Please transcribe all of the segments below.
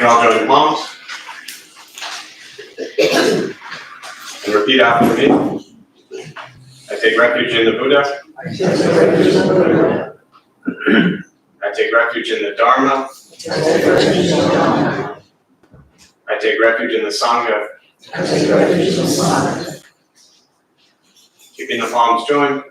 all join palms. And repeat after me. I take refuge in the Buddha. I take refuge in the Dharma. I take refuge in the Sangha. Keeping the palms joined.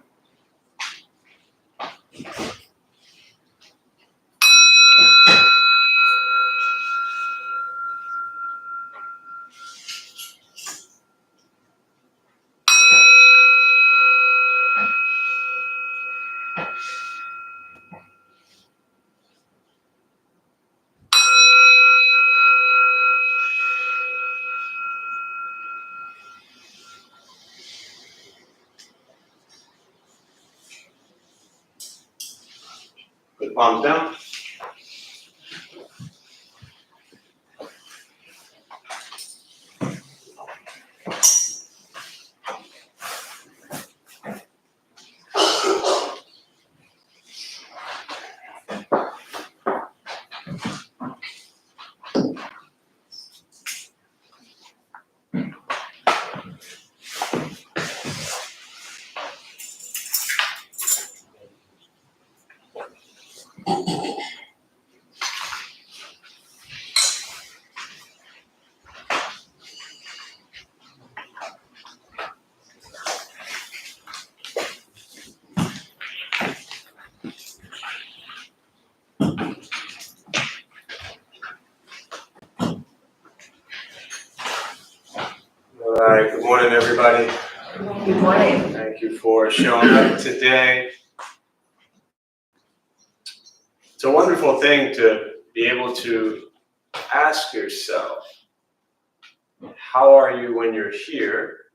Put the palms down. All right, good morning, everybody. Good morning. Thank you for showing up today. It's a wonderful thing to be able to ask yourself, how are you when you're here?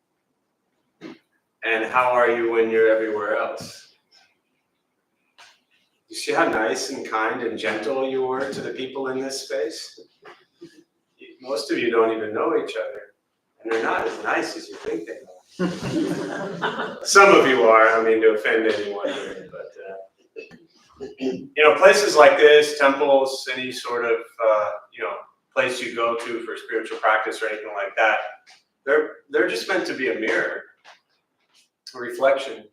And how are you when you're everywhere else? You see how nice and kind and gentle you were to the people in this space? Most of you don't even know each other. And they're not as nice as you think they are. Some of you are, I don't mean to offend anyone here, but places like this, temples, any sort of place you go to for spiritual practice or anything like that, they're just meant to be a mirror, a reflection.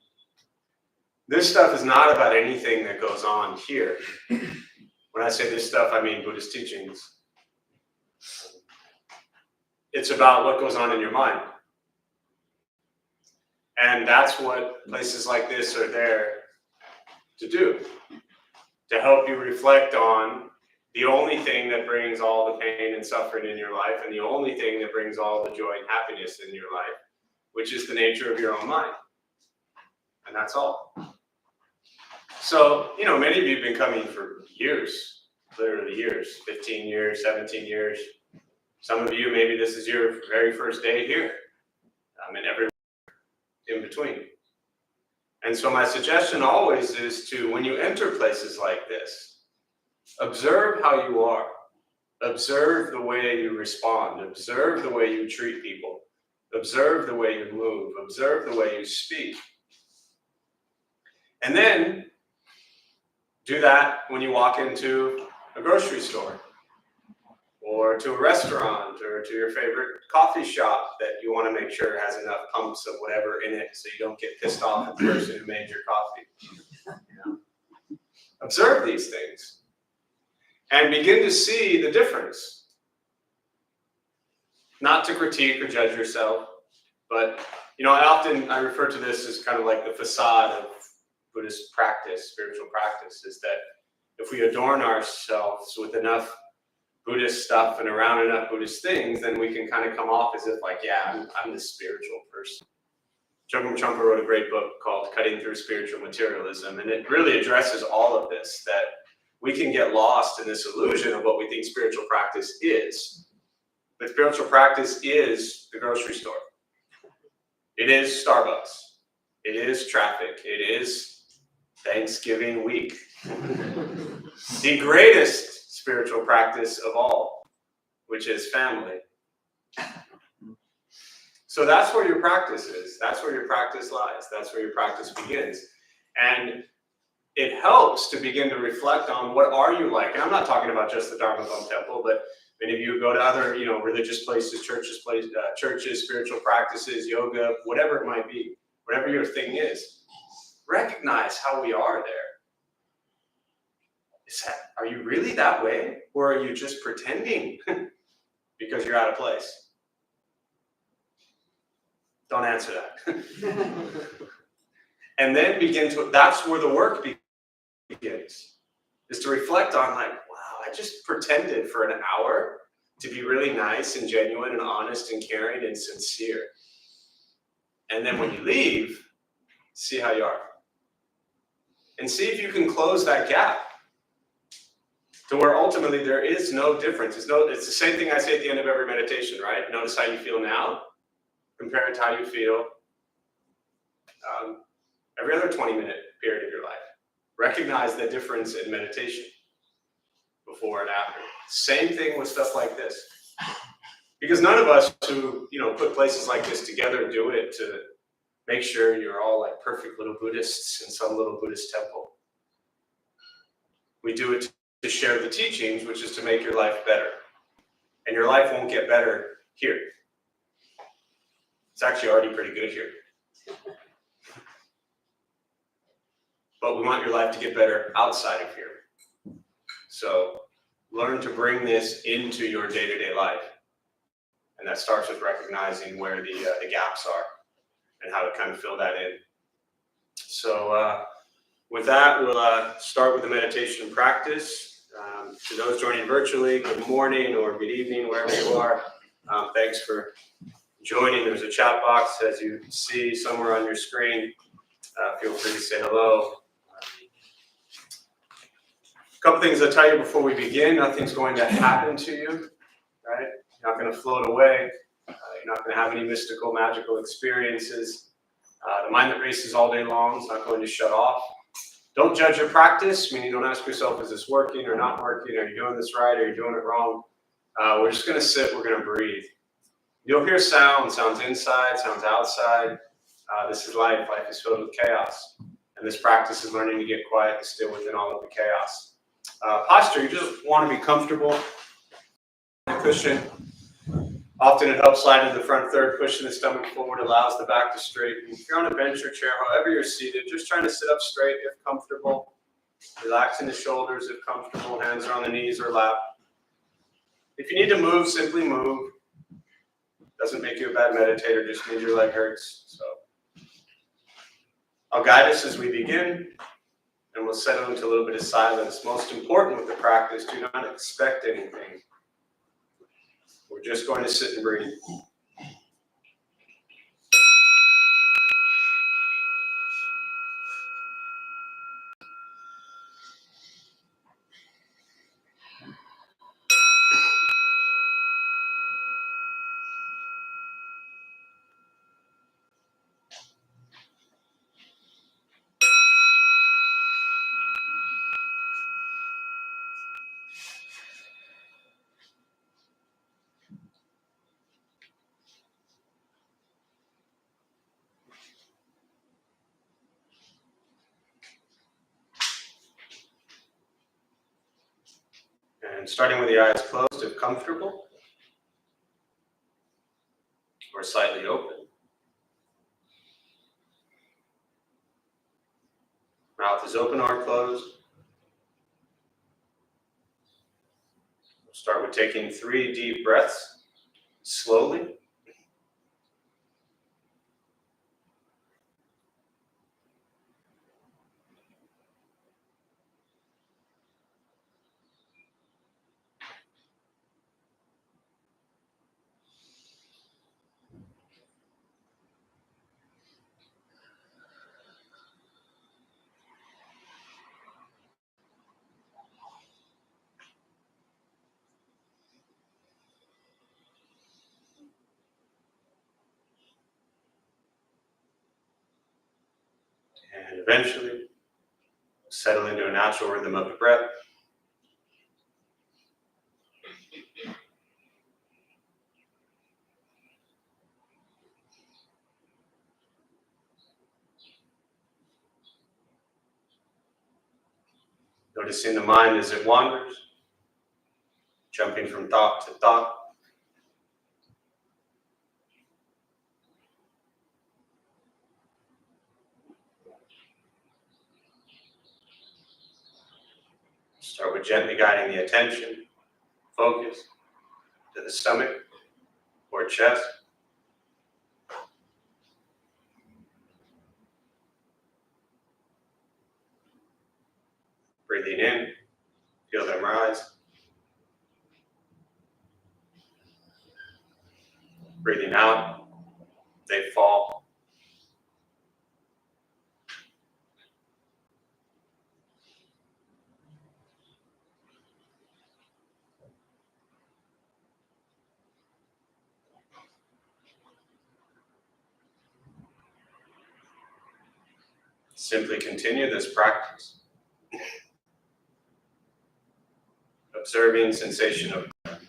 This stuff is not about anything that goes on here. When I say this stuff, I mean Buddhist teachings. It's about what goes on in your mind. And that's what places like this are there to do, to help you reflect on the only thing that brings all the pain and suffering in your life, and the only thing that brings all the joy and happiness in your life, which is the nature of your own mind. And that's all. So, many of you have been coming for years, literally years, 15 years, 17 years. Some of you, maybe this is your very first day here, and everywhere in between. And so my suggestion always is to, when you enter places like this, observe how you are. Observe the way you respond. Observe the way you treat people. Observe the way you move. Observe the way you speak. And then do that when you walk into a grocery store, or to a restaurant, or to your favorite coffee shop that you want to make sure has enough pumps of whatever in it so you don't get pissed off at the person who made your coffee. Observe these things and begin to see the difference. Not to critique or judge yourself, but I refer to this as kind of like the facade of Buddhist practice, spiritual practice, is that if we adorn ourselves with enough Buddhist stuff and around enough Buddhist things, then we can kind of come off as if like, yeah, I'm this spiritual person. Trungpa wrote a great book called Cutting Through Spiritual Materialism, and it really addresses all of this, that we can get lost in this illusion of what we think spiritual practice is. But spiritual practice is the grocery store. It is Starbucks. It is traffic. It is Thanksgiving week. The greatest spiritual practice of all, which is family. So that's where your practice is. That's where your practice lies. That's where your practice begins. And it helps to begin to reflect on what are you like. And I'm not talking about just the Dharma Bum Temple, but Many of you go to other, religious places, churches, spiritual practices, yoga, whatever it might be, whatever your thing is. Recognize how we are there. Are you really that way? Or are you just pretending because you're out of place? Don't answer that. And then that's where the work begins, is to reflect on like, wow, I just pretended for an hour to be really nice and genuine and honest and caring and sincere. And then when you leave, see how you are. And see if you can close that gap to where ultimately there is no difference. It's the same thing I say at the end of every meditation, right? Notice how you feel now, compare it to how you feel every other 20-minute period of your life. Recognize the difference in meditation before and after. Same thing with stuff like this. Because none of us who, put places like this together do it to make sure you're all like perfect little Buddhists in some little Buddhist temple. We do it to share the teachings, which is to make your life better. And your life won't get better here. It's actually already pretty good here. But we want your life to get better outside of here. So learn to bring this into your day-to-day life. And that starts with recognizing where the gaps are and how to kind of fill that in. So with that, we'll start with the meditation practice. To those joining virtually, good morning or good evening, wherever you are. Thanks for joining. There's a chat box, as you see somewhere on your screen. Feel free to say hello. A couple things I'll tell you before we begin. Nothing's going to happen to you, right? You're not going to float away. You're not going to have any mystical, magical experiences. The mind that races all day long is not going to shut off. Don't judge your practice, meaning don't ask yourself, is this working or not working? Are you doing this right? Are you doing it wrong? We're just going to sit. We're going to breathe. You'll hear sounds inside, sounds outside. This is life. Life is filled with chaos. And this practice is learning to get quiet and still within all of the chaos. Posture, you just want to be comfortable. Cushion. Often it helps slide to the front third, pushing the stomach forward, allows the back to straighten. If you're on a bench or chair, however you're seated, just trying to sit up straight if comfortable. Relaxing the shoulders if comfortable. Hands are on the knees or lap. If you need to move, simply move. Doesn't make you a bad meditator, just means your leg hurts. So I'll guide us as we begin, and we'll settle into a little bit of silence. Most important with the practice, do not expect anything. We're just going to sit and breathe. And starting with the eyes closed if comfortable, or slightly open. Mouth is open or closed. We'll start with taking 3 deep breaths, slowly. And eventually, settle into a natural rhythm of the breath. Noticing the mind as it wanders. jumping from thought to thought. Start with gently guiding the attention, focus to the stomach or chest. Breathing in, feel them rise. Breathing out, they fall. Simply continue this practice. Observing sensation of breath.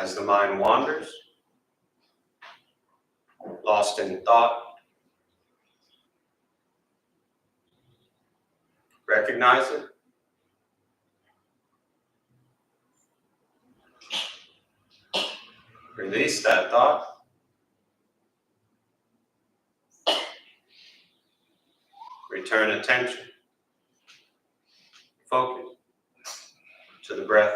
As the mind wanders, lost in thought, recognize it. Release that thought. Return attention, focus to the breath.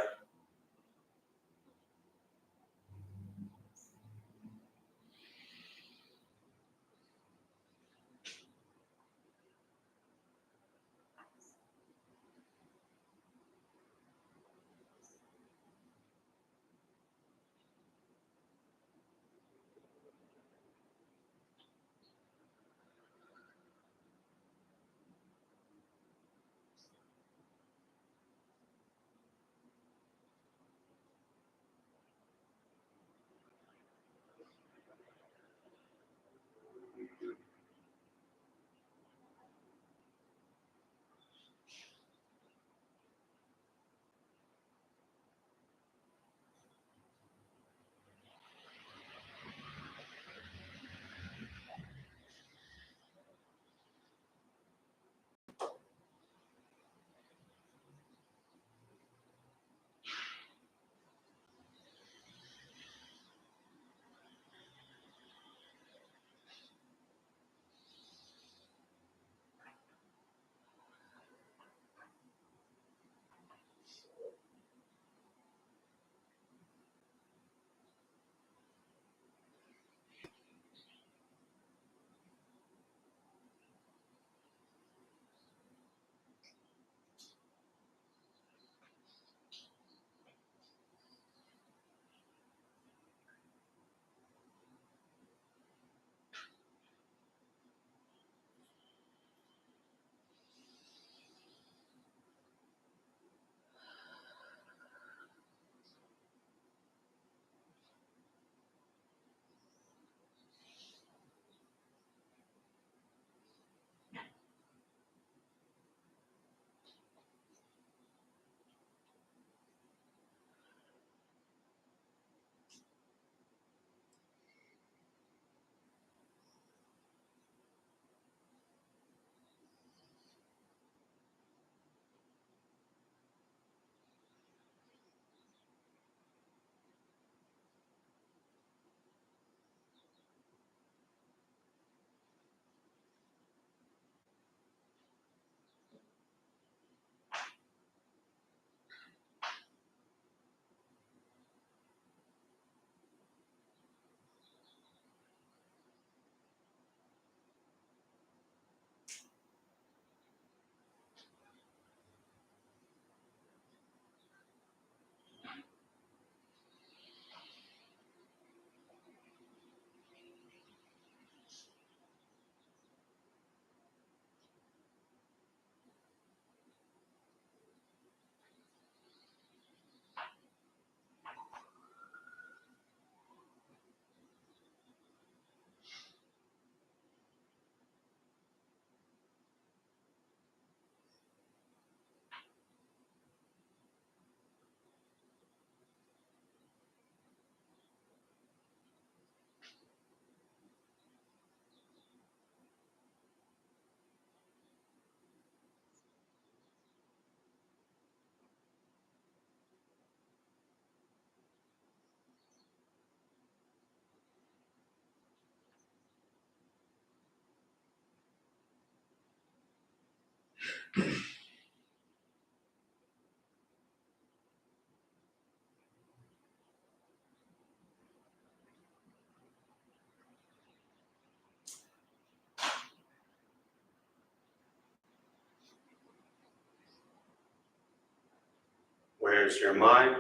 Where's your mind?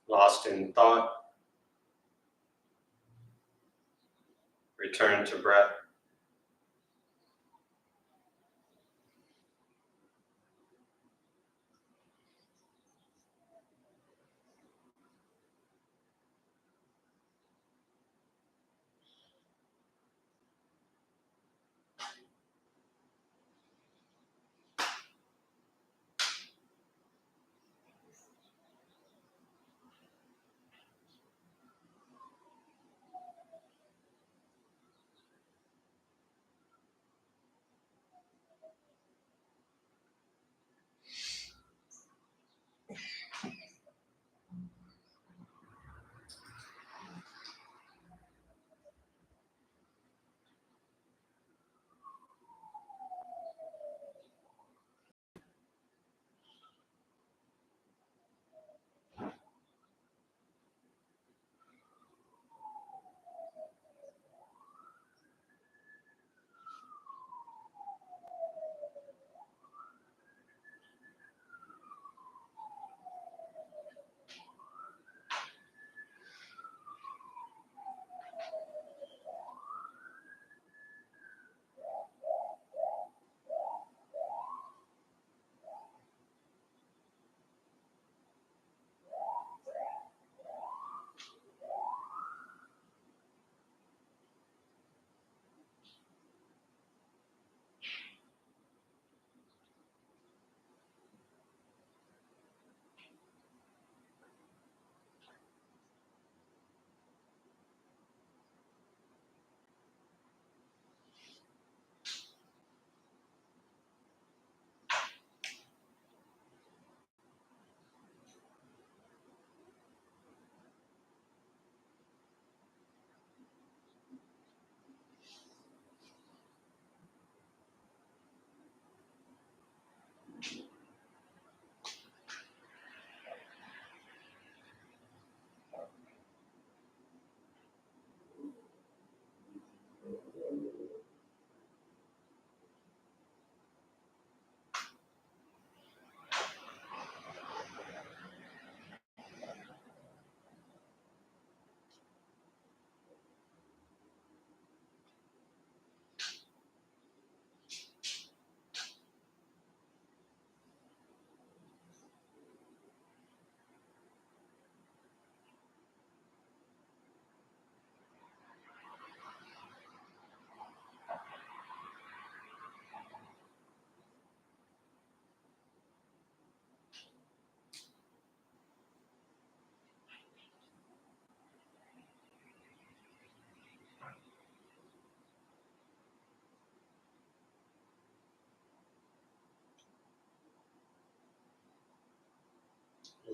Lost in thought? Return to breath.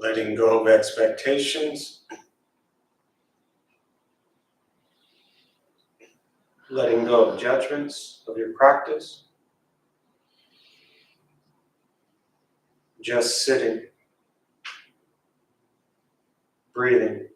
Letting go of expectations. Letting go of judgments of your practice. Just sitting, breathing.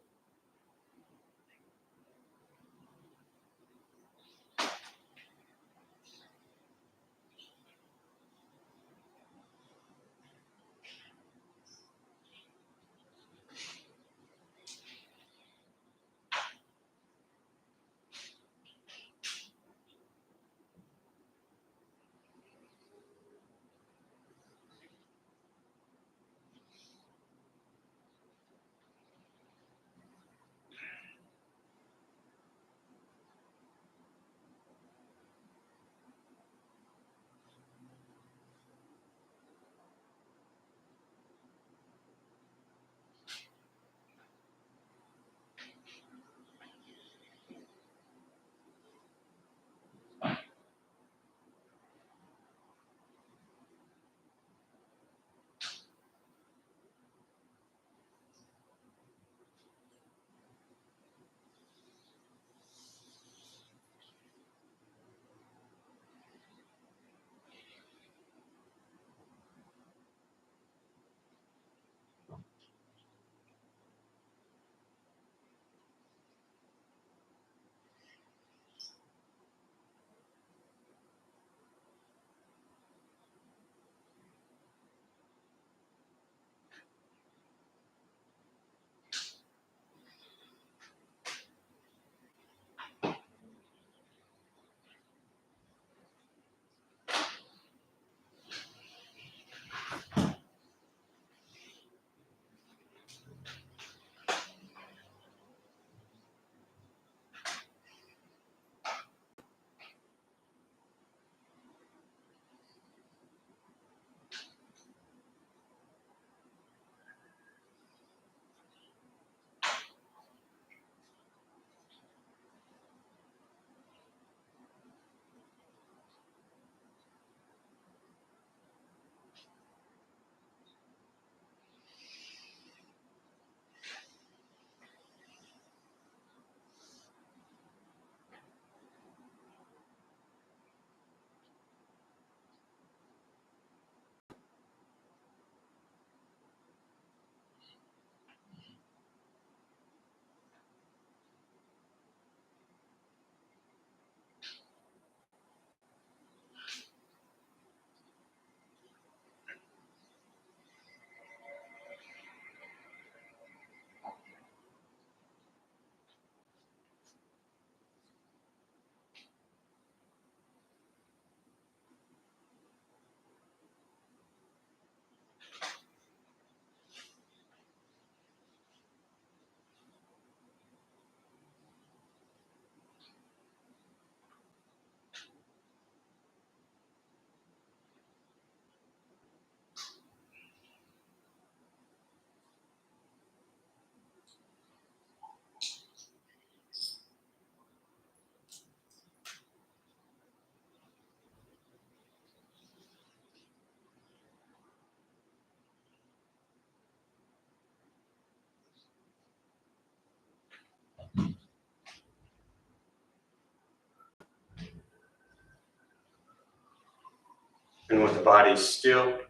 And with the body still,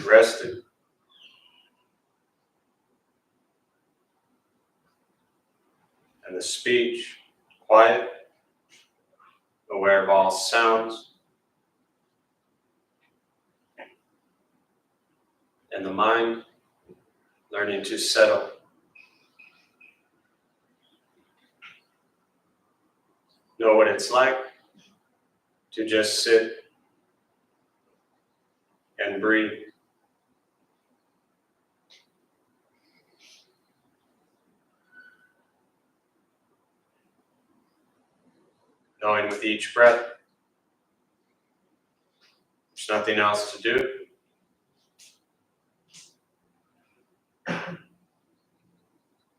rested, and the speech quiet, aware of all sounds, and the mind learning to settle. Know what it's like to just sit and breathe. Knowing with each breath, there's nothing else to do.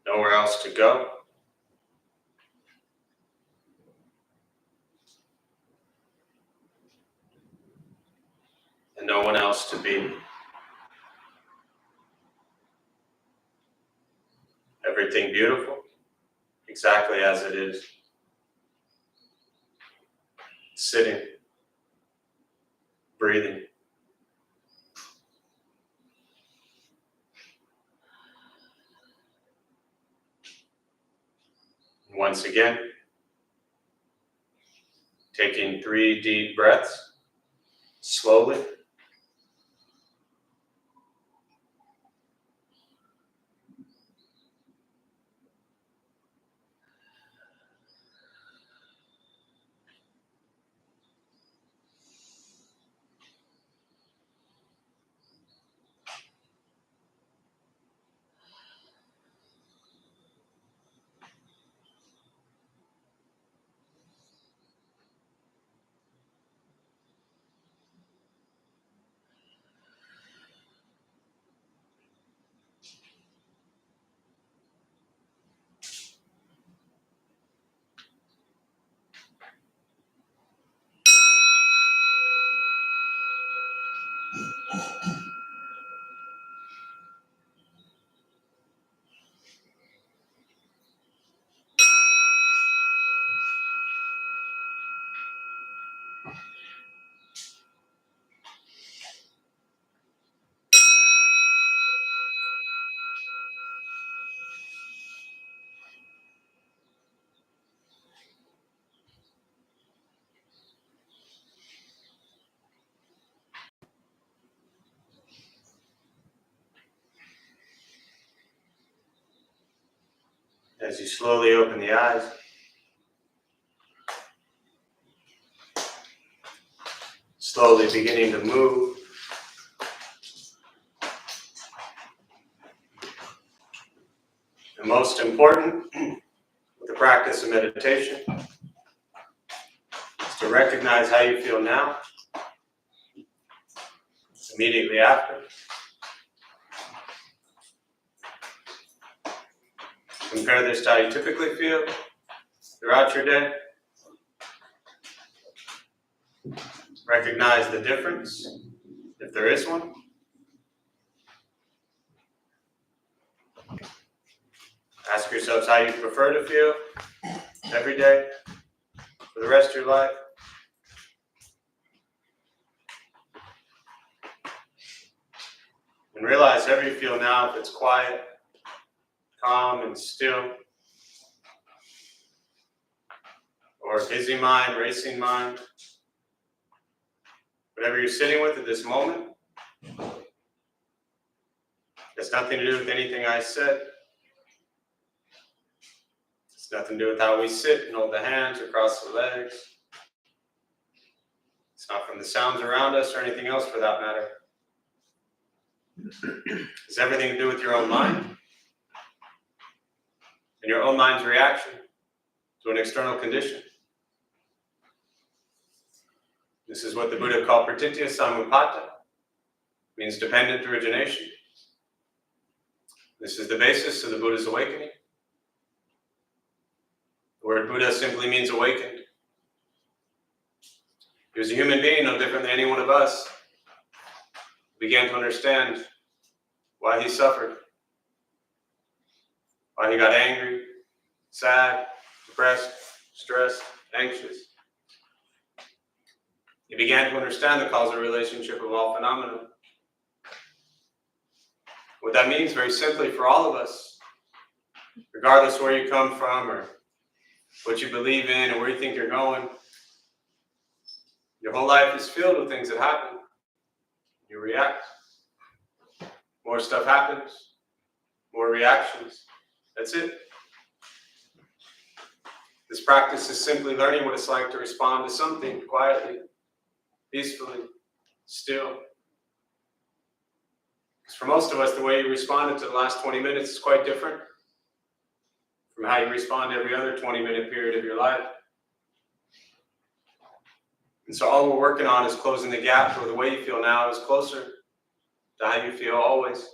Nowhere else to go. And no one else to be. Everything beautiful, exactly as it is. Sitting, breathing. And once again, taking 3 deep breaths, slowly. As you slowly open the eyes, slowly beginning to move. And most important, with the practice of meditation, is to recognize how you feel now, immediately after. Compare this to how you typically feel throughout your day. Recognize the difference, if there is one. Ask yourselves how you prefer to feel every day for the rest of your life. And realize however you feel now, if it's quiet, calm, and still, or a busy mind, racing mind, whatever you're sitting with at this moment, has nothing to do with anything I said. It's nothing to do with how we sit and hold the hands or cross the legs. It's not from the sounds around us or anything else for that matter. It's everything to do with your own mind and your own mind's reaction to an external condition. This is what the Buddha called pratitya samuppada, means dependent origination. This is the basis of the Buddha's awakening. The word Buddha simply means awakened. He was a human being, no different than any one of us. He began to understand why he suffered, why he got angry, sad, depressed, stressed, anxious. He began to understand the causal relationship of all phenomena. What that means, very simply, for all of us, regardless where you come from or what you believe in or where you think you're going, your whole life is filled with things that happen. You react. More stuff happens. More reactions. That's it. This practice is simply learning what it's like to respond to something quietly, peacefully, still. Because for most of us, the way you responded to the last 20 minutes is quite different from how you respond to every other 20-minute period of your life. And so all we're working on is closing the gap where the way you feel now is closer to how you feel always.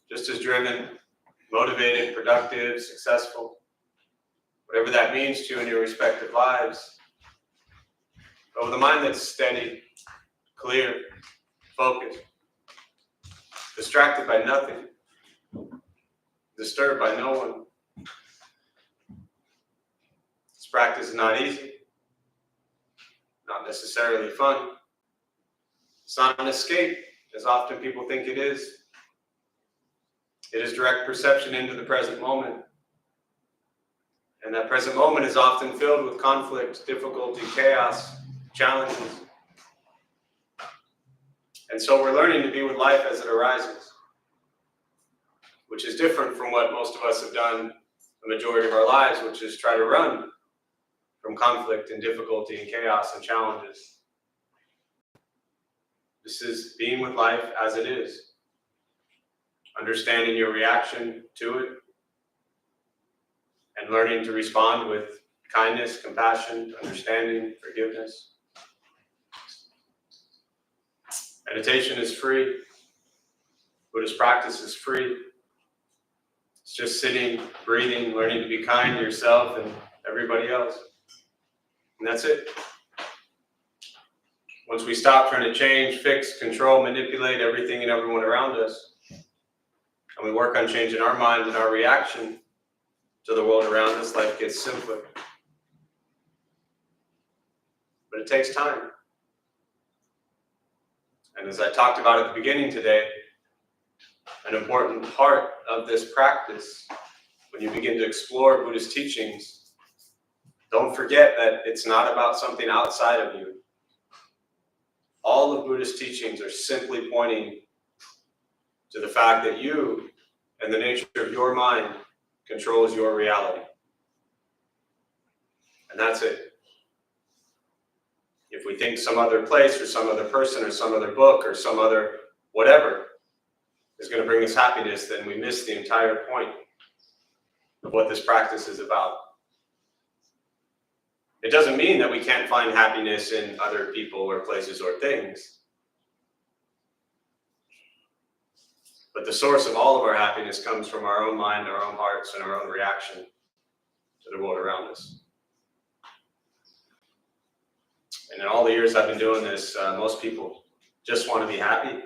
Just as driven, motivated, productive, successful, whatever that means to you in your respective lives. But with a mind that's steady, clear, focused, distracted by nothing, disturbed by no one. This practice is not easy, not necessarily fun. It's not an escape, as often people think it is. It is direct perception into the present moment. And that present moment is often filled with conflict, difficulty, chaos, challenges. And so we're learning to be with life as it arises, which is different from what most of us have done the majority of our lives, which is try to run from conflict and difficulty and chaos and challenges. This is being with life as it is, understanding your reaction to it, and learning to respond with kindness, compassion, understanding, forgiveness. Meditation is free. Buddhist practice is free. It's just sitting, breathing, learning to be kind to yourself and everybody else. And that's it. Once we stop trying to change, fix, control, manipulate everything and everyone around us, and we work on changing our mind and our reaction to the world around us, life gets simpler. But it takes time. And as I talked about at the beginning today, an important part of this practice, when you begin to explore Buddhist teachings, don't forget that it's not about something outside of you. All of Buddhist teachings are simply pointing to the fact that you and the nature of your mind controls your reality. And that's it. If we think some other place or some other person or some other book or some other whatever is going to bring us happiness, then we miss the entire point of what this practice is about. It doesn't mean that we can't find happiness in other people or places or things. But the source of all of our happiness comes from our own mind, our own hearts, and our own reaction to the world around us. And in all the years I've been doing this, most people just want to be happy.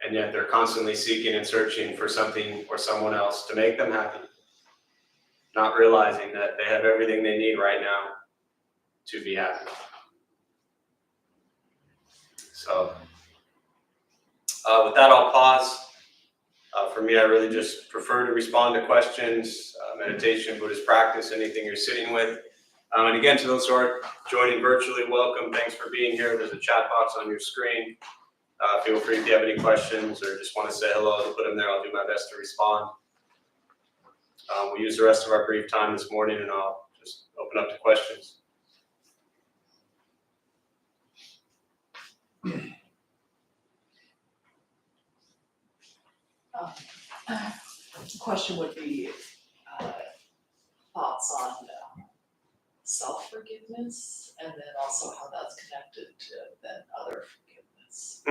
And yet they're constantly seeking and searching for something or someone else to make them happy, not realizing that they have everything they need right now to be happy. So with that, I'll pause. For me, I really just prefer to respond to questions, meditation, Buddhist practice, anything you're sitting with. And again, to those who are joining virtually, welcome. Thanks for being here. There's a chat box on your screen. Feel free if you have any questions or just want to say hello to put them there. I'll do my best to respond. We'll use the rest of our brief time this morning and I'll just open up to questions. The question would be thoughts on self-forgiveness and then also how that's connected to then other forgiveness.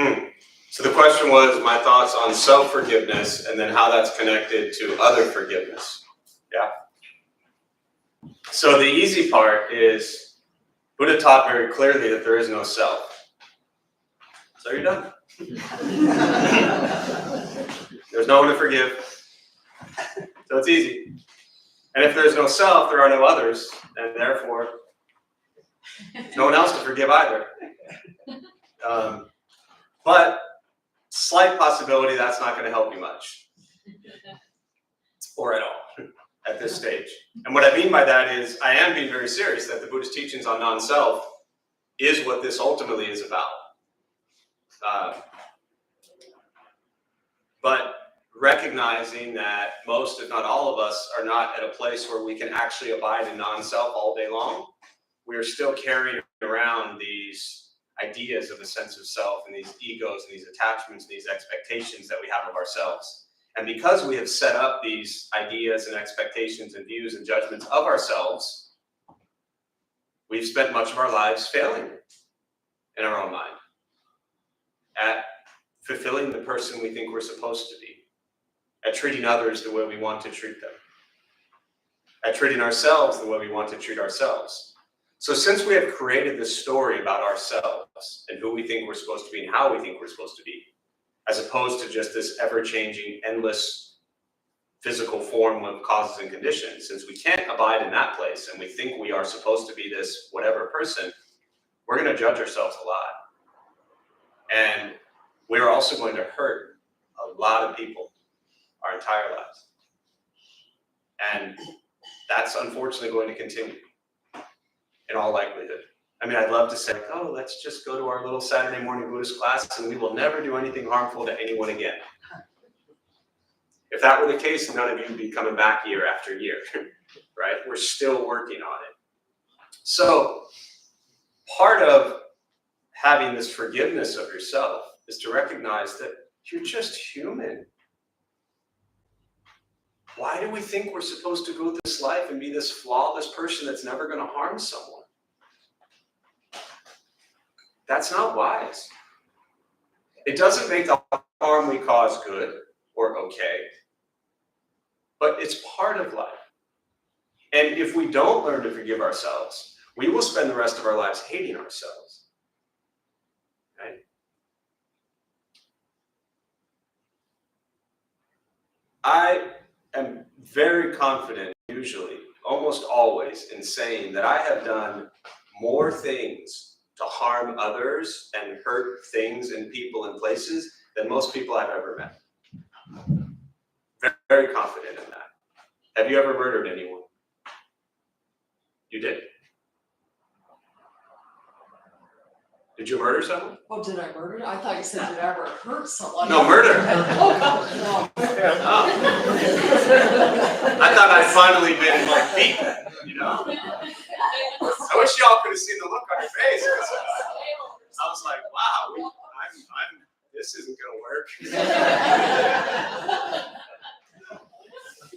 So the question was my thoughts on self-forgiveness and then how that's connected to other forgiveness. Yeah. So the easy part is Buddha taught very clearly that there is no self. So you're done. There's no one to forgive. So it's easy. And if there's no self, there are no others. And therefore, There's no one else to forgive either. But slight possibility that's not going to help you much, or at all, at this stage. And what I mean by that is, I am being very serious that the Buddhist teachings on non-self is what this ultimately is about. But recognizing that most, if not all of us, are not at a place where we can actually abide in non-self all day long, we are still carrying around these ideas of a sense of self and these egos and these attachments and these expectations that we have of ourselves. And because we have set up these ideas and expectations and views and judgments of ourselves, we've spent much of our lives failing in our own mind at fulfilling the person we think we're supposed to be, at treating others the way we want to treat them, at treating ourselves the way we want to treat ourselves. So since we have created this story about ourselves and who we think we're supposed to be and how we think we're supposed to be, as opposed to just this ever-changing, endless physical form of causes and conditions, since we can't abide in that place and we think we are supposed to be this whatever person, we're going to judge ourselves a lot. And we're also going to hurt a lot of people our entire lives. And that's unfortunately going to continue in all likelihood. I mean, I'd love to say, oh, let's just go to our little Saturday morning Buddhist class and we will never do anything harmful to anyone again. If that were the case, none of you would be coming back year after year, right? We're still working on it. So part of having this forgiveness of yourself is to recognize that you're just human. Why do we think we're supposed to go this life and be this flawless person that's never going to harm someone? That's not wise. It doesn't make the harm we cause good or okay, but it's part of life. And if we don't learn to forgive ourselves, we will spend the rest of our lives hating ourselves. Right? I am very confident, usually, almost always, in saying that I have done more things to harm others and hurt things and people and places than most people I've ever met. Very, very confident in that. Have you ever murdered anyone? You did. Did you murder someone? Oh, did I murder? I thought you said did I ever hurt someone. No, murder. Oh, gosh, no. Oh. I thought I'd finally been like beaten, you know? I wish y'all could have seen the look on your face. I was like, wow, this isn't gonna work.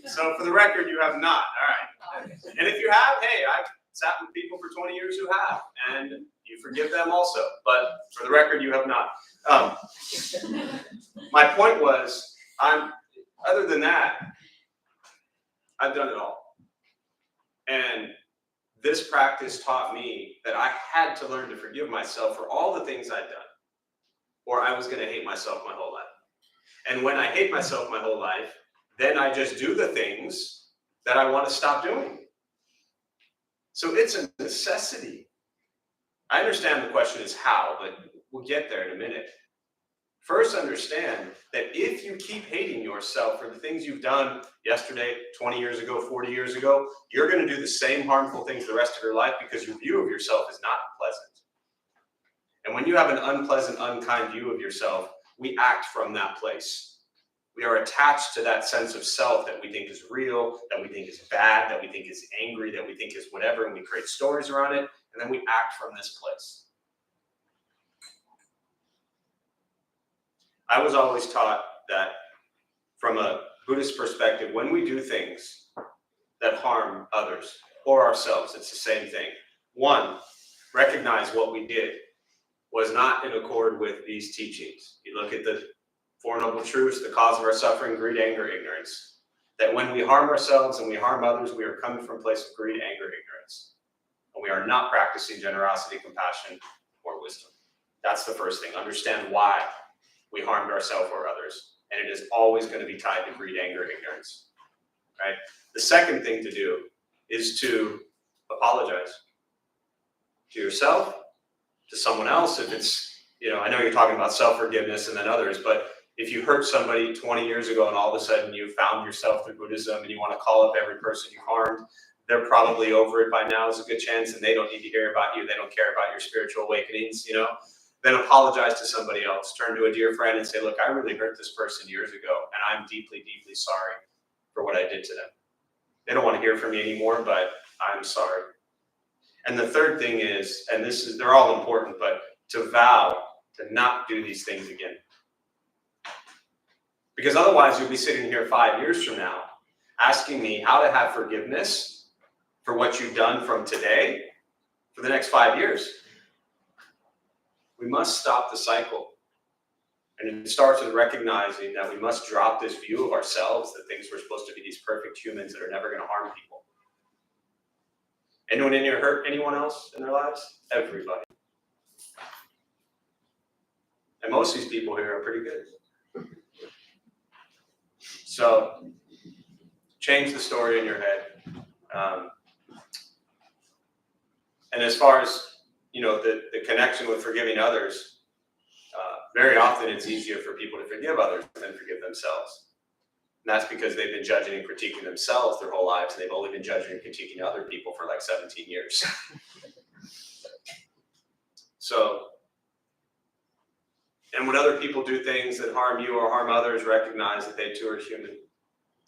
So for the record, you have not, all right. And if you have, hey, I've sat with people for 20 years who have, and you forgive them also. But for the record, you have not. My point was, other than that, I've done it all. And this practice taught me that I had to learn to forgive myself for all the things I'd done, or I was going to hate myself my whole life. And when I hate myself my whole life, then I just do the things that I want to stop doing. So it's a necessity. I understand the question is how, but we'll get there in a minute. First, understand that if you keep hating yourself for the things you've done yesterday, 20 years ago, 40 years ago, you're going to do the same harmful things the rest of your life because your view of yourself is not pleasant. And when you have an unpleasant, unkind view of yourself, we act from that place. We are attached to that sense of self that we think is real, that we think is bad, that we think is angry, that we think is whatever, and we create stories around it, and then we act from this place. I was always taught that from a Buddhist perspective, when we do things that harm others or ourselves, it's the same thing. One, recognize what we did was not in accord with these teachings. You look at the Four Noble Truths, the cause of our suffering, greed, anger, ignorance. That when we harm ourselves and we harm others, we are coming from a place of greed, anger, ignorance. And we are not practicing generosity, compassion, or wisdom. That's the first thing. Understand why we harmed ourselves or others. And it is always going to be tied to greed, anger, ignorance. Right? The second thing to do is to apologize. to yourself, to someone else. If it's, I know you're talking about self-forgiveness and then others, but if you hurt somebody 20 years ago and all of a sudden you found yourself through Buddhism and you want to call up every person you harmed, they're probably over it by now, is a good chance, and they don't need to hear about you. They don't care about your spiritual awakenings, Then apologize to somebody else. Turn to a dear friend and say, look, I really hurt this person years ago, and I'm deeply, deeply sorry for what I did to them. They don't want to hear from me anymore, but I'm sorry. And the third thing is, and they're all important, but to vow to not do these things again. Because otherwise you'll be sitting here 5 years from now asking me how to have forgiveness for what you've done from today for the next 5 years. We must stop the cycle. And it starts with recognizing that we must drop this view of ourselves that things we're supposed to be these perfect humans that are never going to harm people. Anyone in here hurt anyone else in their lives? Everybody. And most of these people here are pretty good. So, change the story in your head. And as far as, the connection with forgiving others, very often it's easier for people to forgive others than forgive themselves. And that's because they've been judging and critiquing themselves their whole lives, and they've only been judging and critiquing other people for like 17 years. So, and when other people do things that harm you or harm others, recognize that they too are human.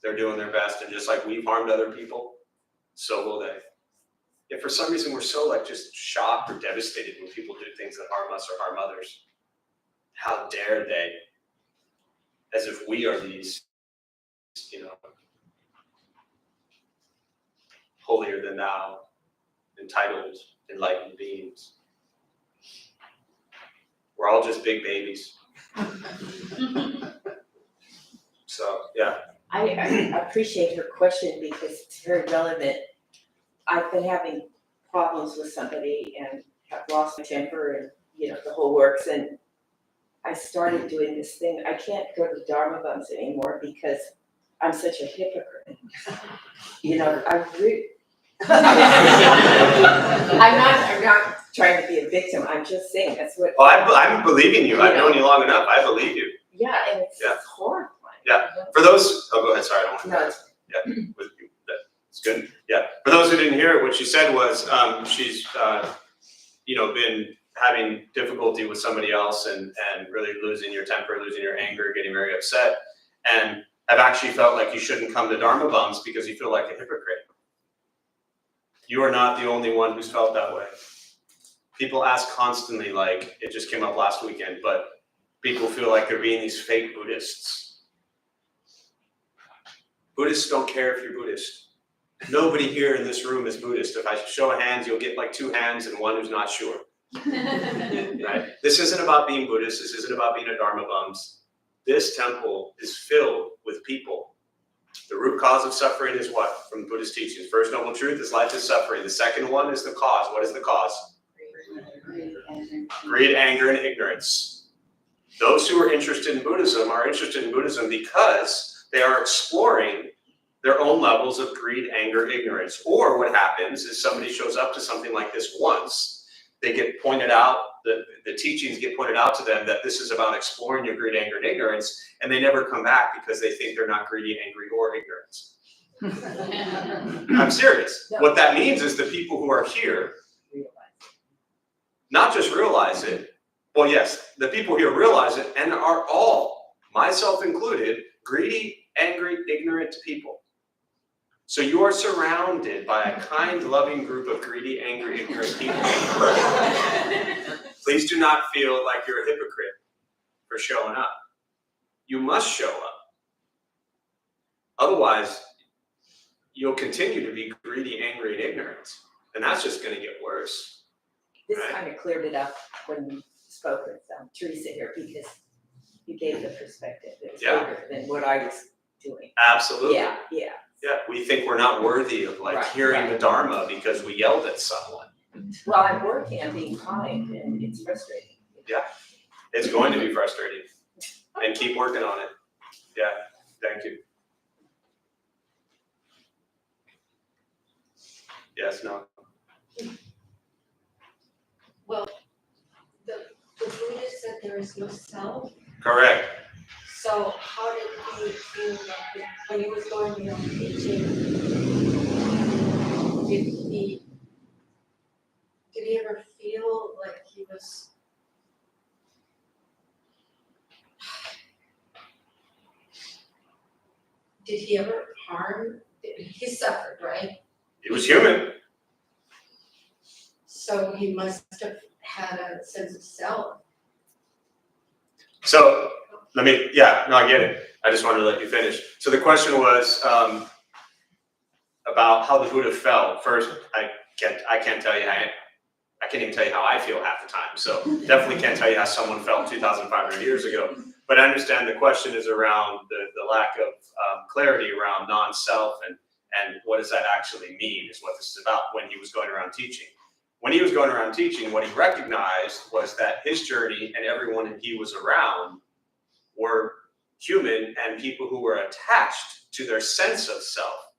They're doing their best, and just like we've harmed other people, so will they. If for some reason we're so just shocked or devastated when people do things that harm us or harm others, how dare they? As if we are these, holier than thou, entitled, enlightened beings. We're all just big babies. So, yeah. I appreciate her question because it's very relevant. I've been having problems with somebody and have lost my temper and, the whole works. And I started doing this thing. I can't go to Dharma bums anymore because I'm such a hypocrite. I'm not trying to be a victim. I'm just saying that's what. Oh, I'm believing you. I've known you long enough. I believe you. Yeah, and it's horrifying. Yeah. For those, go ahead. Sorry, I don't want to. No. Yeah. It's good. Yeah. For those who didn't hear it, what she said was she's been having difficulty with somebody else and really losing your temper, losing your anger, getting very upset, and have actually felt like you shouldn't come to Dharma bums because you feel like a hypocrite. You are not the only one who's felt that way. People ask constantly, like it just came up last weekend, but people feel like they're being these fake Buddhists. Buddhists don't care if you're Buddhist. Nobody here in this room is Buddhist. If I show hands, you'll get like 2 hands and one who's not sure. Right? This isn't about being Buddhist. This isn't about being a Dharma bums. This temple is filled with people. The root cause of suffering is what? From the Buddhist teachings. First noble truth is life is suffering. The second one is the cause. What is the cause? Greed, anger, and ignorance. Those who are interested in Buddhism are interested in Buddhism because they are exploring their own levels of greed, anger, ignorance. Or what happens is somebody shows up to something like this once, they get pointed out, the teachings get pointed out to them that this is about exploring your greed, anger, and ignorance, and they never come back because they think they're not greedy, angry, or ignorant. I'm serious. No. What that means is the people who are here not just realize it, well, yes, the people here realize it and are all, myself included, greedy, angry, ignorant people. So you are surrounded by a kind, loving group of greedy, angry, ignorant people. Please do not feel like you're a hypocrite for showing up. You must show up. Otherwise, you'll continue to be greedy, angry, and ignorant. And that's just going to get worse. This kind of cleared it up when we spoke with Teresa here because you gave the perspective. It was bigger than what I was doing. Absolutely. Yeah. Yeah, we think we're not worthy of hearing the Dharma because we yelled at someone. Well, I'm working, I'm being kind, and it's frustrating. Yeah, it's going to be frustrating. And keep working on it. Yeah, thank you. Yes, no. Well, the Buddha said there is no self, Correct. so how did he feel like when he was going around teaching? Did he ever feel like he was? Did he ever harm? He suffered, right? He was human. So he must have had a sense of self. So I get it. I just wanted to let you finish. So the question was about how the Buddha felt. First, I can't tell you I can't even tell you how I feel half the time. So definitely can't tell you how someone felt 2,500 years ago. But I understand the question is around the lack of clarity around non-self and what does that actually mean is what this is about when he was going around teaching. When he was going around teaching, what he recognized was that his journey and everyone he was around were human and people who were attached to their sense of self.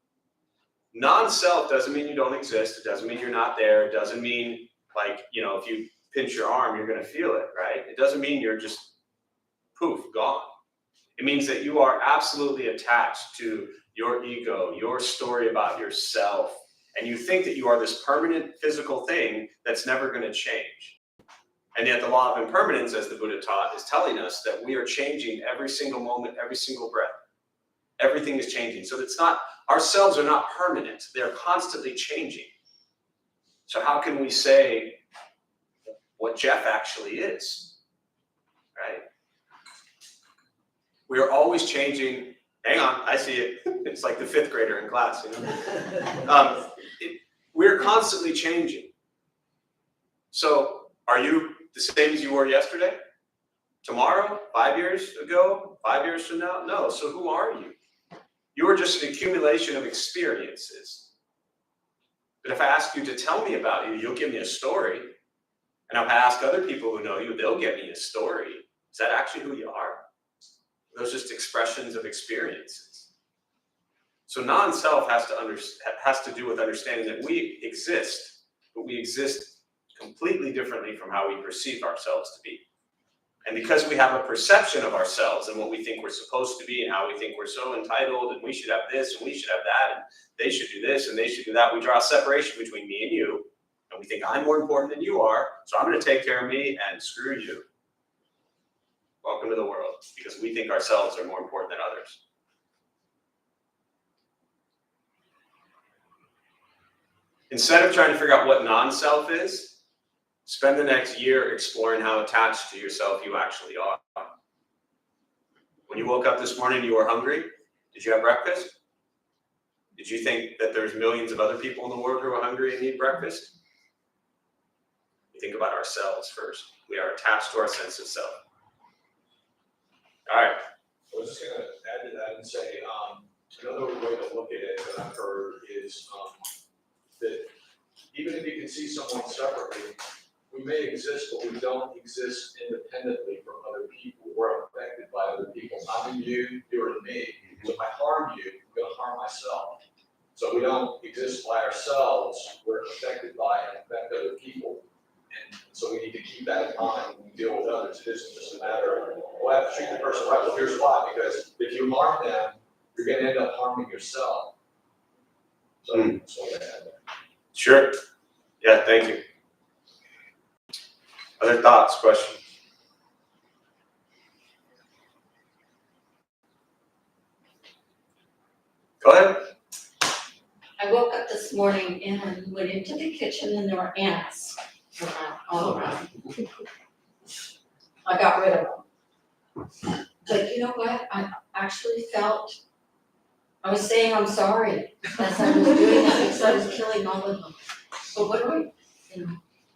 Non-self doesn't mean you don't exist. It doesn't mean you're not there. It doesn't mean like, if you pinch your arm, you're going to feel it, right? It doesn't mean you're just poof, gone. It means that you are absolutely attached to your ego, your story about yourself, and you think that you are this permanent physical thing that's never going to change. And yet the law of impermanence, as the Buddha taught, is telling us that we are changing every single moment, every single breath. Everything is changing. So it's not, ourselves are not permanent. They're constantly changing. So how can we say what Jeff actually is, right? We are always changing. Hang on, I see it. It's like the fifth grader in class, we're constantly changing. So are you the same as you were yesterday? Tomorrow? 5 years ago? 5 years from now? No. So who are you? You are just an accumulation of experiences. But if I ask you to tell me about you, you'll give me a story. And if I ask other people who know you, they'll give me a story. Is that actually who you are? Those are just expressions of experiences. So non-self has to do with understanding that we exist, but we exist completely differently from how we perceive ourselves to be. And because we have a perception of ourselves and what we think we're supposed to be and how we think we're so entitled and we should have this and we should have that and they should do this and they should do that, we draw a separation between me and you. And we think I'm more important than you are, so I'm going to take care of me and screw you. Welcome to the world, because we think ourselves are more important than others. Instead of trying to figure out what non-self is, spend the next year exploring how attached to yourself you actually are. When you woke up this morning, you were hungry. Did you have breakfast? Did you think that there's millions of other people in the world who are hungry and need breakfast? We think about ourselves first. We are attached to our sense of self. All right. I was just going to add to that and say another way to look at it that I've heard is that even if you can see someone separately, we may exist, but we don't exist independently from other people. We're affected by other people. I'm in you, you're in me. So if I harm you, I'm going to harm myself. So we don't exist by ourselves. We're affected by and affect other people. And so we need to keep that in mind when we deal with others. It isn't just a matter of, well, I have to treat the person right. Well, here's why. Because if you harm them, you're going to end up harming yourself. So that's what I had there. Sure. Yeah, thank you. Other thoughts, questions? Go ahead. I woke up this morning and went into the kitchen and there were ants all around. I got rid of them. But you know what? I actually felt, I was saying I'm sorry as I was doing that because I was killing all of them. But what do we?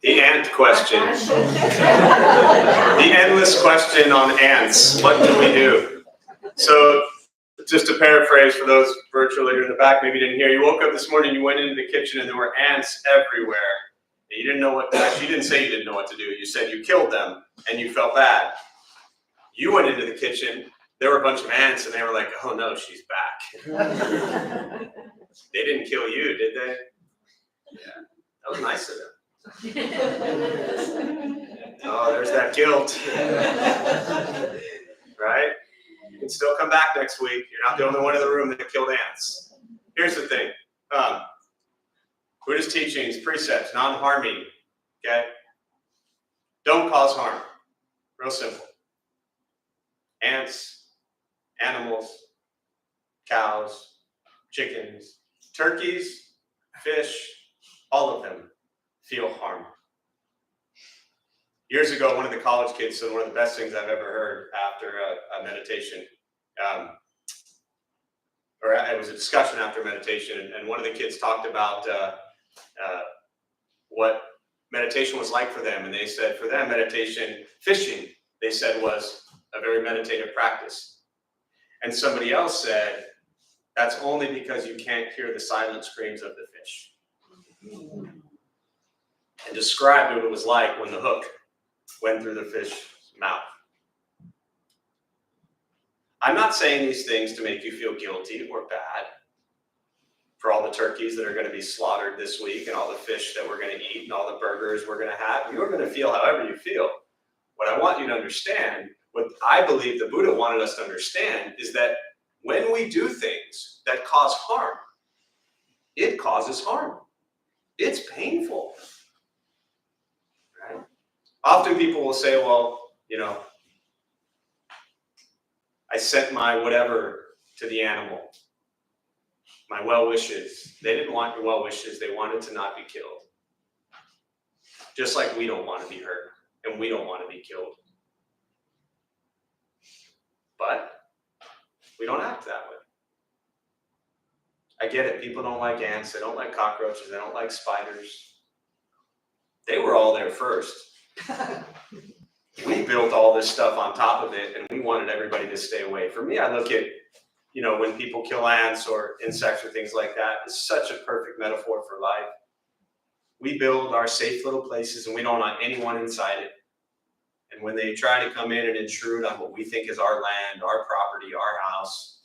The ant question. The endless question on ants. What do we do? So, just to paraphrase for those virtually in the back, maybe didn't hear. You woke up this morning, you went into the kitchen, and there were ants everywhere. And you didn't know what. Actually, you didn't say you didn't know what to do. You said you killed them, and you felt bad. You went into the kitchen. There were a bunch of ants, and they were like, "Oh no, she's back." They didn't kill you, did they? Yeah, that was nice of them. Oh, there's that guilt. Right? You can still come back next week. You're not the only one in the room that killed ants. Here's the thing. Buddhist teachings, precepts, non-harming, okay? Don't cause harm. Real simple. Ants, animals, cows, chickens, turkeys, fish, all of them feel harm. Years ago, one of the college kids said one of the best things I've ever heard after a meditation, or it was a discussion after meditation, and one of the kids talked about what meditation was like for them, and they said for them, meditation, fishing, they said was a very meditative practice. And somebody else said, that's only because you can't hear the silent screams of the fish. And described what it was like when the hook went through the fish's mouth. I'm not saying these things to make you feel guilty or bad for all the turkeys that are going to be slaughtered this week and all the fish that we're going to eat and all the burgers we're going to have. You're going to feel however you feel. What I want you to understand, what I believe the Buddha wanted us to understand, is that when we do things that cause harm, it causes harm. It's painful. Right? Often people will say, well, you know, I sent my whatever to the animal, my well wishes. They didn't want your well wishes. They wanted to not be killed. Just like we don't want to be hurt and we don't want to be killed. But we don't act that way. I get it. People don't like ants. They don't like cockroaches. They don't like spiders. They were all there first. We built all this stuff on top of it, and we wanted everybody to stay away. For me, I look at, you know, when people kill ants or insects or things like that, it's such a perfect metaphor for life. We build our safe little places, and we don't want anyone inside it. And when they try to come in and intrude on what we think is our land, our property, our house,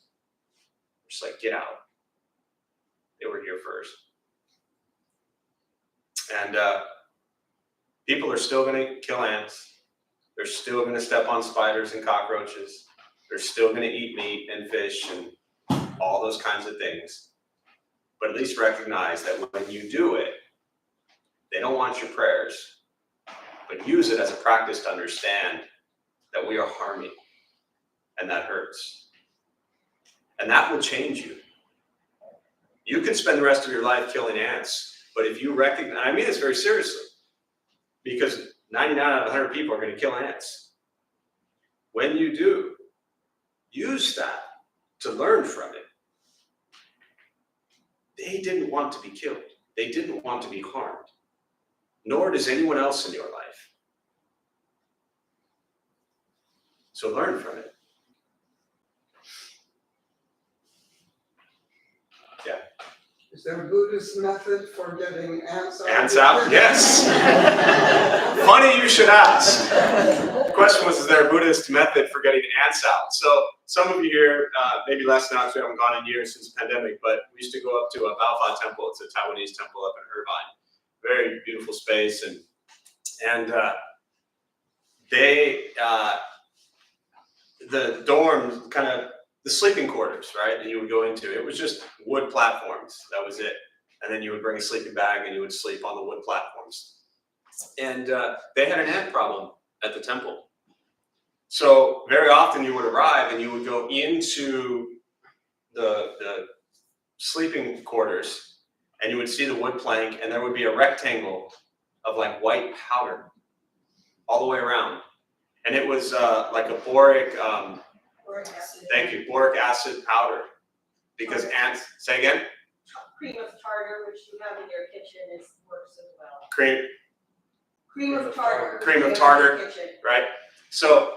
we're just like, get out. They were here first. And people are still going to kill ants. They're still going to step on spiders and cockroaches. They're still going to eat meat and fish and all those kinds of things. But at least recognize that when you do it, they don't want your prayers, but use it as a practice to understand that we are harming, and that hurts. And that will change you. You could spend the rest of your life killing ants, but if you recognize, I mean this very seriously, because 99 out of 100 people are going to kill ants. When you do, use that to learn from it. They didn't want to be killed. They didn't want to be harmed. Nor does anyone else in your life. So learn from it. Yeah. Is there a Buddhist method for getting ants out? Ants out? Yes. Funny you should ask. The question was, is there a Buddhist method for getting ants out? So some of you here, maybe less now because we haven't gone in years since the pandemic, but we used to go up to a Baofa temple. It's a Taiwanese temple up in Irvine. Very beautiful space. And they, the dorms, kind of the sleeping quarters, right, that you would go into, it was just wood platforms. That was it. And then you would bring a sleeping bag and you would sleep on the wood platforms. And they had an ant problem at the temple. So very often you would arrive and you would go into the sleeping quarters and you would see the wood plank and there would be a rectangle of like white powder all the way around. And it was like a boric, thank you, boric acid powder. Because ants, say again? Cream of tartar, which you have in your kitchen, works as well. Cream Cream of tartar. Cream of you have in tartar. your kitchen. Right? So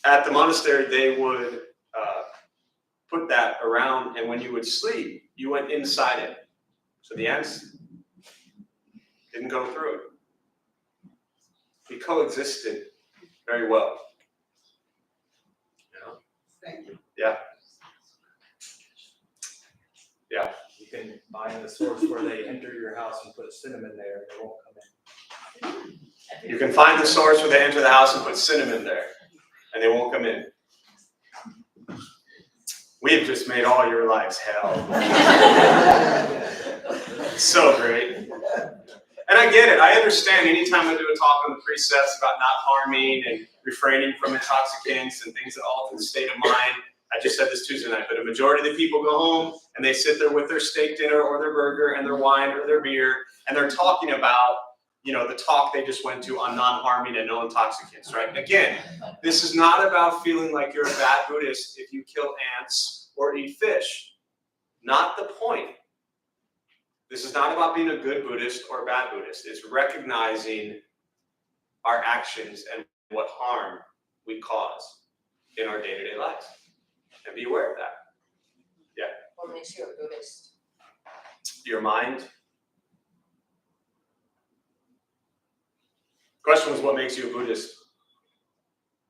at the monastery, they would put that around, and when you would sleep, you went inside it. So the ants didn't go through it. We coexisted very well. You know? Thank you. Yeah. You can buy in the source where they enter your house and put cinnamon there, they won't come in. You can find the source where they enter the house and put cinnamon there, and they won't come in. We've just made all your lives hell. So great. And I get it. I understand anytime I do a talk on the precepts about not harming and refraining from intoxicants and things that alter the state of mind. I just said this Tuesday night, but a majority of the people go home and they sit there with their steak dinner or their burger and their wine or their beer, and they're talking about, you know, the talk they just went to on non-harming and no intoxicants, right? Again, this is not about feeling like you're a bad Buddhist if you kill ants or eat fish. Not the point. This is not about being a good Buddhist or a bad Buddhist. It's recognizing our actions and what harm we cause in our day-to-day lives. And be aware of that. Yeah. What makes you a Buddhist? Your mind. Question was, what makes you a Buddhist?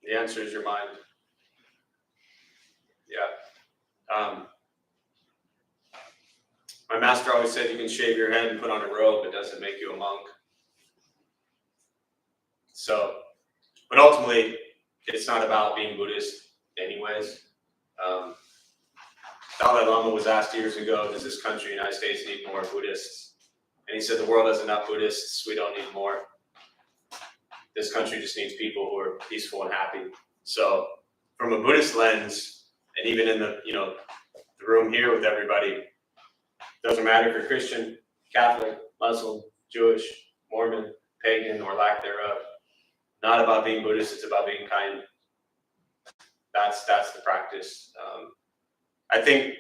The answer is your mind. Yeah. My master always said you can shave your head and put on a robe, it doesn't make you a monk. So, but ultimately, it's not about being Buddhist anyways. Dalai Lama was asked years ago, does this country, United States, need more Buddhists? And he said, the world has enough Buddhists, we don't need more. This country just needs people who are peaceful and happy. So, from a Buddhist lens, and even in the, you know, the room here with everybody, doesn't matter if you're Christian, Catholic, Muslim, Jewish, Mormon, pagan, or lack thereof. Not about being Buddhist, it's about being kind. That's the practice. I think,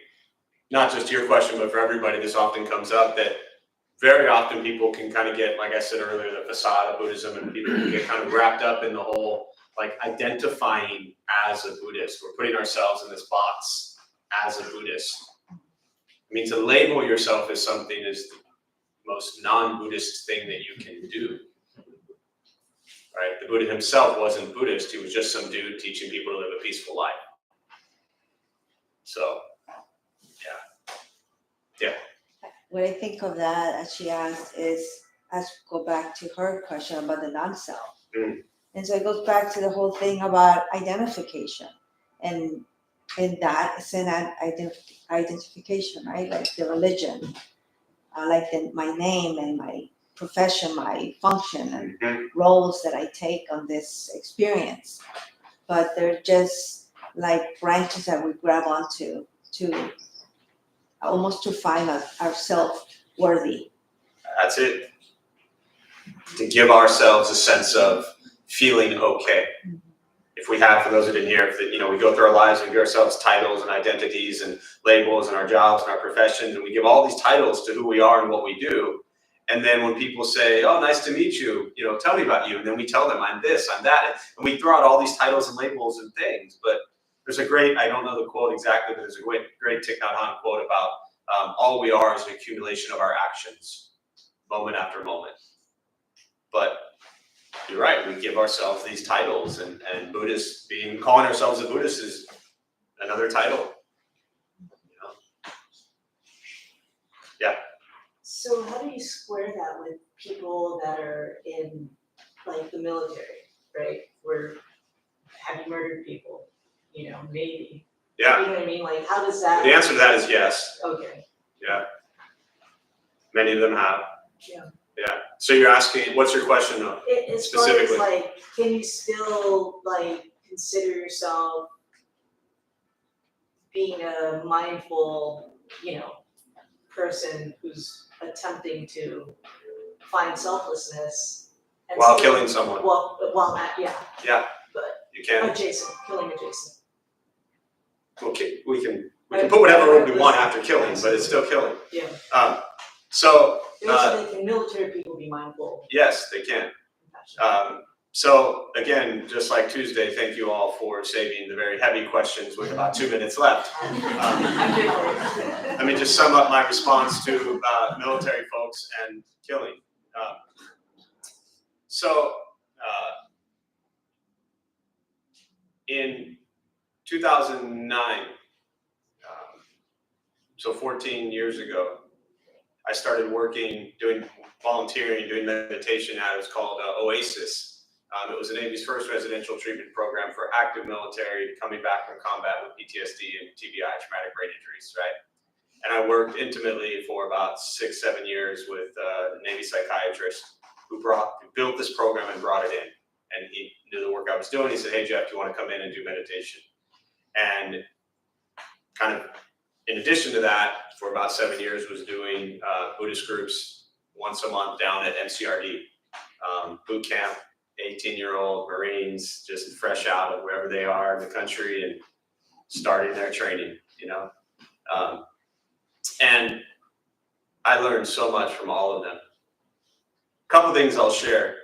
not just your question, but for everybody, this often comes up that very often people can kind of get, like I said earlier, the facade of Buddhism, and people can get kind of wrapped up in the whole, like, identifying as a Buddhist. We're putting ourselves in this box as a Buddhist. I mean, to label yourself as something is the most non-Buddhist thing that you can do. Right? The Buddha himself wasn't Buddhist. He was just some dude teaching people to live a peaceful life. So, yeah. What I think of that, as she asked, is as we go back to her question about the non-self. Mm. And so it goes back to the whole thing about identification. And that is an identification, right? Like the religion, my name and my profession, my function and roles that I take on this experience. But they're just like branches that we grab onto to almost to find ourselves worthy. That's it. To give ourselves a sense of feeling okay. If we have, for those who didn't hear, we go through our lives and give ourselves titles and identities and labels and our jobs and our professions, and we give all these titles to who we are and what we do. And then when people say, "Oh, nice to meet you," tell me about you, and then we tell them, "I'm this, I'm that," and we throw out all these titles and labels and things. But there's a great, I don't know the quote exactly, but there's a great Thich Nhat Hanh quote about all we are is an accumulation of our actions, moment after moment. But you're right, we give ourselves these titles, and Buddhists, calling ourselves a Buddhist is another title. Yeah. So how do you square that with people that are in like the military, right? Where have you murdered people? Maybe. Yeah. You know what I mean? Like, how does that? The answer to that is yes. Okay. Yeah. Many of them have. Yeah. Yeah. So you're asking, what's your question though? As far as like, can you still like consider yourself being a mindful, person who's attempting to find selflessness and While still- killing someone. Yeah. Yeah. But You can. killing adjacent. Okay. We can put whatever word we want after killing, but it's still killing. Yeah. So Basically, can military people be mindful? yes, they can. So again, just like Tuesday, thank you all for saving the very heavy questions with about 2 minutes left. Let me just sum up my response to military folks and killing. In 2009, so 14 years ago, I started working, doing volunteering, doing meditation at, it was called Oasis. It was the Navy's first residential treatment program for active military coming back from combat with PTSD and TBI, traumatic brain injuries, right? And I worked intimately for about 6-7 years with the Navy psychiatrist who built this program and brought it in. And he knew the work I was doing. He said, hey, Jeff, do you want to come in and do meditation? And kind of in addition to that, for about 7 years, was doing Buddhist groups once a month down at MCRD, boot camp, 18-year-old Marines just fresh out of wherever they are in the country and starting their training, you know. And I learned so much from all of them. A couple things I'll share.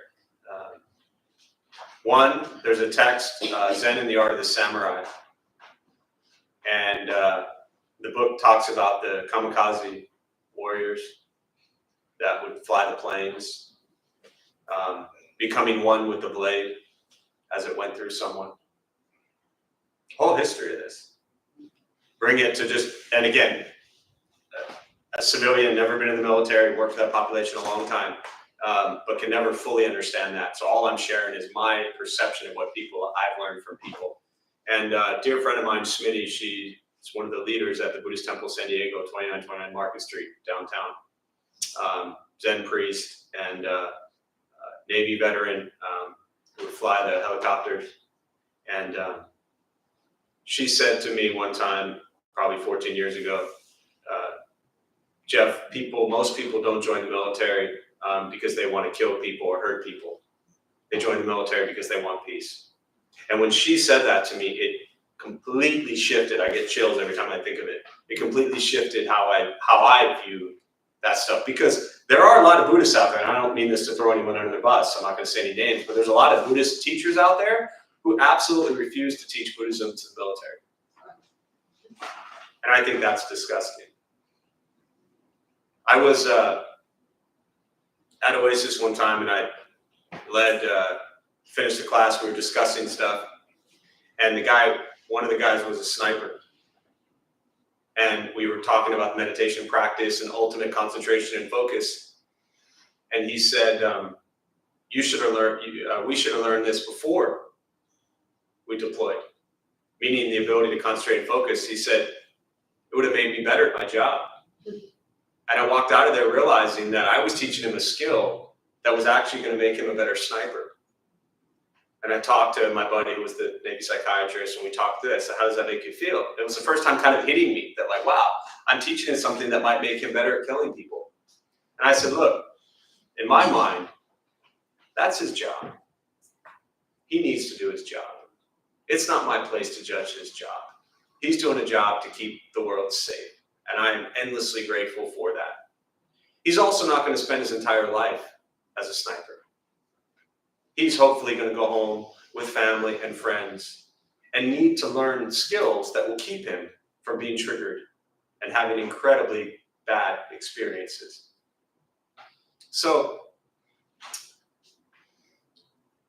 One, there's a text, Zen and the Art of the Samurai. And the book talks about the kamikaze warriors that would fly the planes, becoming one with the blade as it went through someone. Whole history of this. Bring it to just, and again, a civilian, never been in the military, worked for that population a long time, but can never fully understand that. So all I'm sharing is my perception of what I've learned from people. And a dear friend of mine, Smitty, she's one of the leaders at the Buddhist Temple San Diego, 2929 Market Street, downtown. Zen priest and Navy veteran who would fly the helicopters. And she said to me one time, probably 14 years ago, Jeff, most people don't join the military because they want to kill people or hurt people. They join the military because they want peace. And when she said that to me, it completely shifted. I get chills every time I think of it. It completely shifted how I view that stuff, because there are a lot of Buddhists out there, and I don't mean this to throw anyone under the bus. I'm not going to say any names, but there's a lot of Buddhist teachers out there who absolutely refuse to teach Buddhism to the military. And I think that's disgusting. I was at Oasis one time, and I finished the class. We were discussing stuff, and one of the guys was a sniper. And we were talking about meditation practice and ultimate concentration and focus. And he said, we should have learned this before we deployed, meaning the ability to concentrate and focus. He said, it would have made me better at my job. And I walked out of there realizing that I was teaching him a skill that was actually going to make him a better sniper. And I talked to my buddy who was the Navy psychiatrist, and we talked this. How does that make you feel? It was the first time kind of hitting me that, like, wow, I'm teaching him something that might make him better at killing people. And I said, look, in my mind, that's his job. He needs to do his job. It's not my place to judge his job. He's doing a job to keep the world safe. And I am endlessly grateful for that. He's also not going to spend his entire life as a sniper. He's hopefully going to go home with family and friends and need to learn skills that will keep him from being triggered and having incredibly bad experiences. So,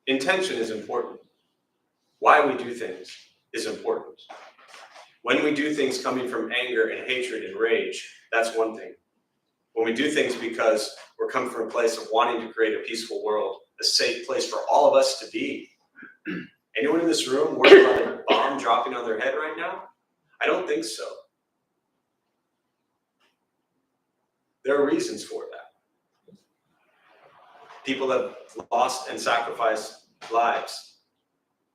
intention is important. Why we do things is important. When we do things coming from anger and hatred and rage, that's one thing. When we do things because we're coming from a place of wanting to create a peaceful world, a safe place for all of us to be. Anyone in this room worried about a bomb dropping on their head right now? I don't think so. There are reasons for that. People have lost and sacrificed lives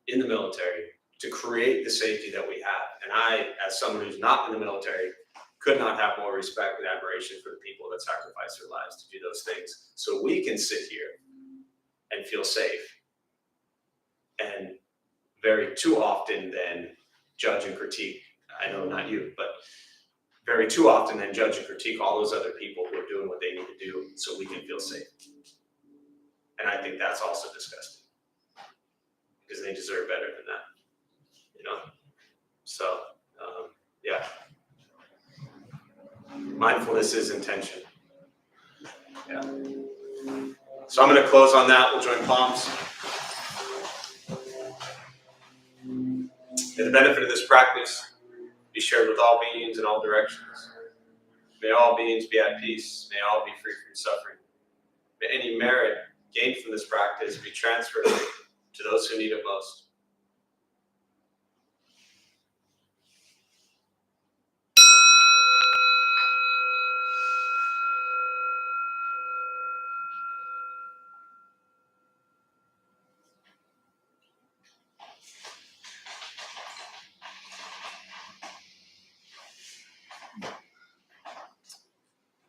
in the military to create the safety that we have. And I, as someone who's not in the military, could not have more respect and admiration for the people that sacrifice their lives to do those things so we can sit here and feel safe. And very too often then judge and critique, I know not you, but very too often then judge and critique all those other people who are doing what they need to do so we can feel safe. And I think that's also disgusting, because they deserve better than that, you know? So, yeah. Mindfulness is intention. Yeah. So I'm going to close on that. We'll join palms. May the benefit of this practice be shared with all beings in all directions. May all beings be at peace. May all be free from suffering. May any merit gained from this practice be transferred to those who need it most.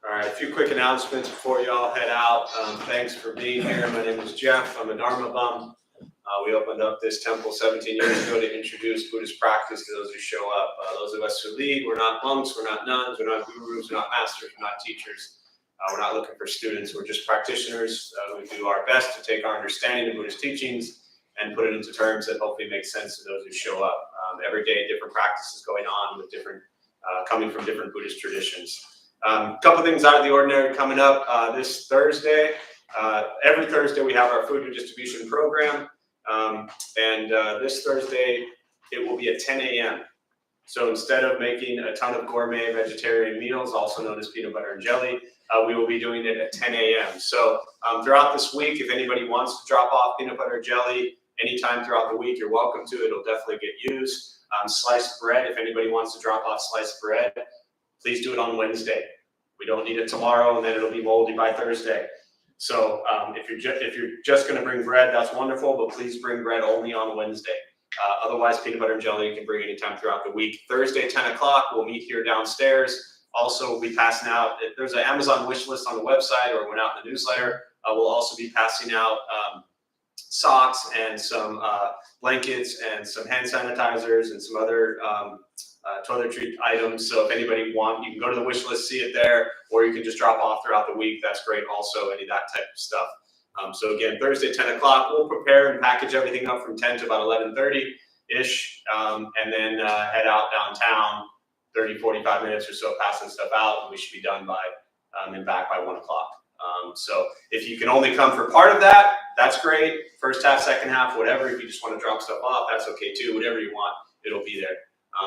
All right, a few quick announcements before you all head out. Thanks for being here. My name is Jeff. I'm a Dharma bum. We opened up this temple 17 years ago to introduce Buddhist practice to those who show up. Those of us who lead, we're not monks, we're not nuns, we're not gurus, we're not masters, we're not teachers. We're not looking for students, we're just practitioners. We do our best to take our understanding of Buddhist teachings and put it into terms that hopefully make sense to those who show up. Every day, different practices going on with different, coming from different Buddhist traditions. Couple things out of the ordinary coming up this Thursday. Every Thursday we have our food distribution program. This Thursday it will be at 10 a.m. So instead of making a ton of gourmet vegetarian meals, also known as peanut butter and jelly, we will be doing it at 10 a.m. So throughout this week, if anybody wants to drop off peanut butter and jelly anytime throughout the week, you're welcome to. It'll definitely get used. Sliced bread, if anybody wants to drop off sliced bread, please do it on Wednesday. We don't need it tomorrow, and then it'll be moldy by Thursday. So if you're just going to bring bread, that's wonderful, but please bring bread only on Wednesday. Otherwise, peanut butter and jelly you can bring anytime throughout the week. Thursday, 10 o'clock, we'll meet here downstairs. Also, we'll be passing out, if there's an Amazon wish list on the website or went out in the newsletter, we'll also be passing out socks and some blankets and some hand sanitizers and some other toiletry items. So if anybody wants, you can go to the wish list, see it there, or you can just drop off throughout the week. That's great also, any of that type of stuff. So again, Thursday, 10 o'clock, we'll prepare and package everything up from 10 to about 11:30-ish, and then head out downtown, 30, 45 minutes or so, passing stuff out, and we should be done by, and back by 1 o'clock. So if you can only come for part of that, that's great. First half, second half, whatever. If you just want to drop stuff off, that's okay too. Whatever you want, it'll be there.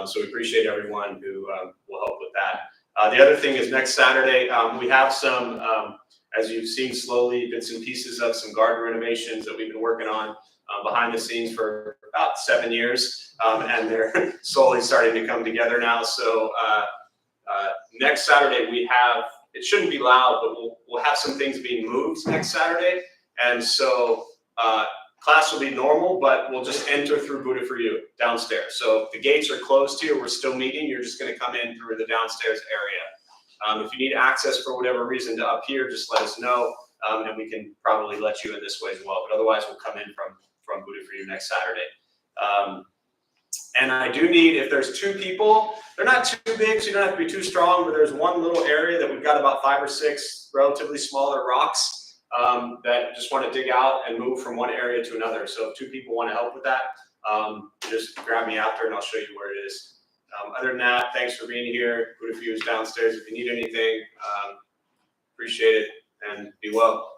So we appreciate everyone who will help with that. The other thing is next Saturday, we have some, as you've seen slowly, bits and pieces of some garden renovations that we've been working on behind the scenes for about 7 years, and they're slowly starting to come together now. So next Saturday we have, it shouldn't be loud, but we'll have some things being moved next Saturday, and so class will be normal, but we'll just enter through Buddha for You downstairs. So if the gates are closed here, we're still meeting, you're just going to come in through the downstairs area. If you need access for whatever reason to up here, just let us know, and we can probably let you in this way as well. But otherwise, we'll come in from Buddha for You next Saturday. And I do need, if there's 2 people, they're not too big, so you don't have to be too strong, but there's one little area that we've got about 5 or 6 relatively smaller rocks that just want to dig out and move from one area to another. So if 2 people want to help with that, just grab me after and I'll show you where it is. Other than that, thanks for being here. Buddha for You is downstairs if you need anything. Appreciate it, and be well.